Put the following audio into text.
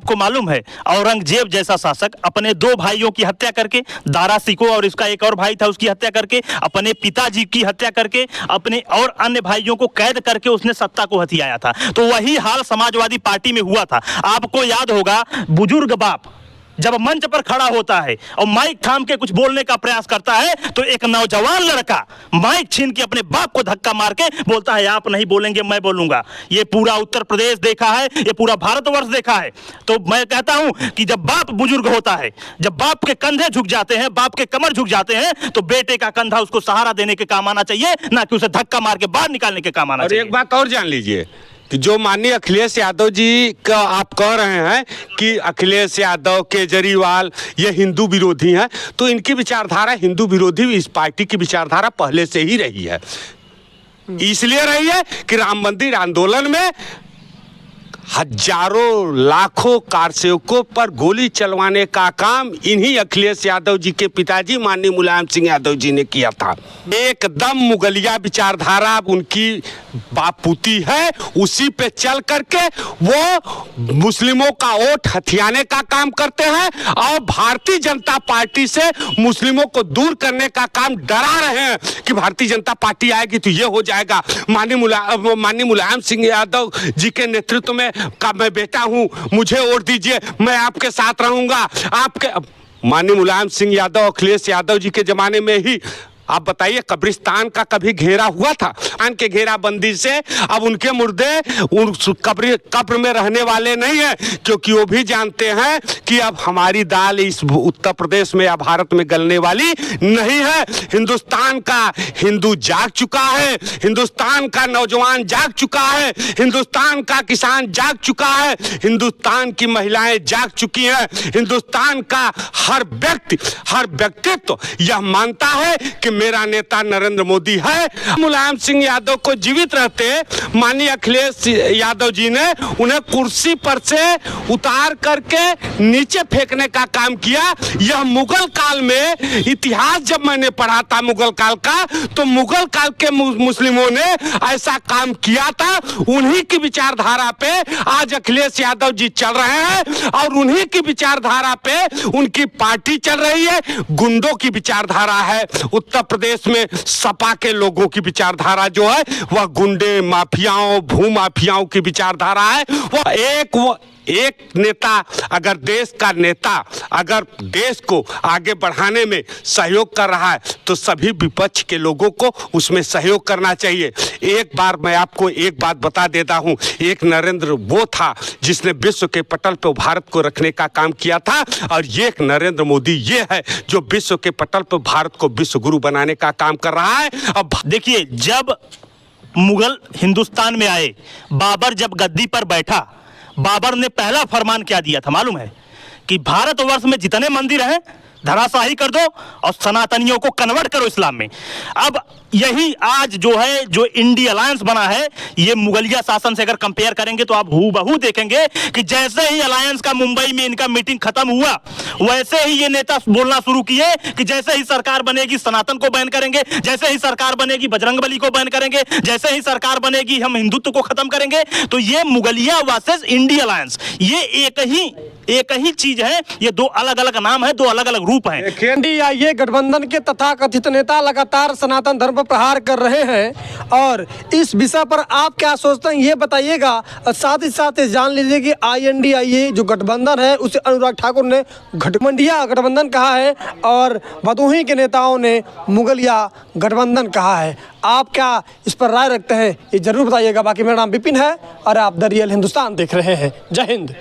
आपको मालूम है औरंगजेब जैसा शासक अपने 2 भाइयों की हत्या करके, दारा सिको और इसका एक और भाई था उसकी हत्या करके, अपने पिताजी की हत्या करके, अपने और अन्य भाइयों को कैद करके उसने सत्ता को हथियाया था। तो वही हाल समाजवादी पार्टी में हुआ था। आपको याद होगा बुजुर्ग बाप जब मंच पर खड़ा होता है और माइक थाम के कुछ बोलने का प्रयास करता है तो एक नौजवान लड़का माइक छीन के अपने बाप को धक्का मार के बोलता है आप नहीं बोलेंगे मैं बोलूंगा। ये पूरा उत्तर प्रदेश देखा है, ये पूरा भारतवर्ष देखा है। तो मैं कहता हूं कि जब बाप बुजुर्ग होता है, जब बाप के कंधे झुक जाते हैं, बाप के कमर झुक जाते हैं, तो बेटे का कंधा उसको सहारा देने के काम आना चाहिए, ना कि उसे धक्का मार के बाहर निकालने के काम आना चाहिए। एक बात और जान लीजिए कि जो माननीय अखिलेश यादव जी का आप कह रहे हैं कि अखिलेश यादव, केजरीवाल ये हिंदू विरोधी हैं, तो इनकी विचारधारा हिंदू विरोधी इस पार्टी की विचारधारा पहले से ही रही है। इसलिए रही है कि राम मंदिर आंदोलन में हजारों लाखों कारसेवकों पर गोली चलवाने का काम इन्हीं अखिलेश यादव जी के पिताजी माननीय मुलायम सिंह यादव जी ने किया था। एकदम मुगलिया विचारधारा उनकी बापूती है, उसी पे चल करके वो मुस्लिमों का वोट हथियाने का काम करते हैं और भारतीय जनता पार्टी से मुस्लिमों को दूर करने का काम डरा रहे हैं कि भारतीय जनता पार्टी आएगी तो ये हो जाएगा। माननीय मुलायम सिंह यादव जी के नेतृत्व में का मैं बेटा हूं, मुझे वोट दीजिए, मैं आपके साथ रहूंगा। आपके माननीय मुलायम सिंह यादव, अखिलेश यादव जी के जमाने में ही आप बताइए कब्रिस्तान का कभी घेरा हुआ था? के घेराबंदी से अब उनके मुर्दे उन कब्र में रहने वाले नहीं है, क्योंकि वो भी जानते हैं कि अब हमारी दाल इस उत्तर प्रदेश में या भारत में गलने वाली नहीं है। हिंदुस्तान का हिंदू जाग चुका है, हिंदुस्तान का नौजवान जाग चुका है, हिंदुस्तान का किसान जाग चुका है, हिंदुस्तान की महिलाएं जाग चुकी हैं, हिंदुस्तान का हर व्यक्तित्व यह मानता है कि मेरा नेता नरेंद्र मोदी है। मुलायम सिंह यादव को जीवित रहते माननीय अखिलेश यादव जी ने उन्हें कुर्सी पर से उतार करके नीचे फेंकने का काम किया। यह मुगल काल में इतिहास जब मैंने पढ़ा था मुगल काल का, तो मुगल काल के मुस्लिमों ने ऐसा काम किया था। उन्हीं की विचारधारा पे आज अखिलेश यादव जी चल रहे हैं और उन्हीं की विचारधारा पे उनकी पार्टी चल रही है। गुंडों की विचारधारा है। उत्तर प्रदेश में सपा के लोगों की विचारधारा जो है वह गुंडे, माफियाओं, भूमाफियाओं की विचारधारा है। वह एक नेता अगर देश का नेता अगर देश को आगे बढ़ाने में सहयोग कर रहा है तो सभी विपक्ष के लोगों को उसमें सहयोग करना चाहिए। एक बार मैं आपको एक बात बता देता हूं, एक नरेंद्र वो था जिसने विश्व के पटल पर भारत को रखने का काम किया था, और ये एक नरेंद्र मोदी ये है जो विश्व के पटल पर भारत को विश्व गुरु बनाने का काम कर रहा है। अब देखिए, जब मुगल हिंदुस्तान में आए, बाबर जब गद्दी पर बैठा, बाबर ने पहला फरमान क्या दिया था मालूम है? कि भारतवर्ष में जितने मंदिर हैं धराशाही कर दो और सनातनियों को कन्वर्ट करो इस्लाम में। अब यही आज जो है, जो इंडी अलायंस बना है, ये मुगलिया शासन से अगर कंपेयर करेंगे तो आप हूबहू देखेंगे कि जैसे ही अलायंस का मुंबई में इनका मीटिंग खत्म हुआ, वैसे ही ये नेता बोलना शुरू किए कि जैसे ही सरकार बनेगी सनातन को बैन करेंगे, जैसे ही सरकार बनेगी बजरंगबली को बैन करेंगे, जैसे ही सरकार बनेगी हम हिंदुत्व को खत्म करेंगे। तो ये मुगलिया वर्सेस इंडी अलायंस, ये एक ही चीज है। ये दो अलग अलग नाम है, दो अलग अलग रूप हैं। इंडिया ये गठबंधन के तथाकथित नेता लगातार सनातन धर्म पर प्रहार कर रहे हैं, और इस विषय पर आप क्या सोचते हैं ये बताइएगा। साथ ही साथ जान लीजिए कि INDIA जो गठबंधन है उसे अनुराग ठाकुर ने घटमंडिया गठबंधन कहा है और भदोही के नेताओं ने मुगलिया गठबंधन कहा है। आप क्या इस पर राय रखते हैं ये जरूर बताइएगा। बाकी मेरा नाम विपिन है और आप द रियल हिंदुस्तान देख रहे हैं। जय हिंद।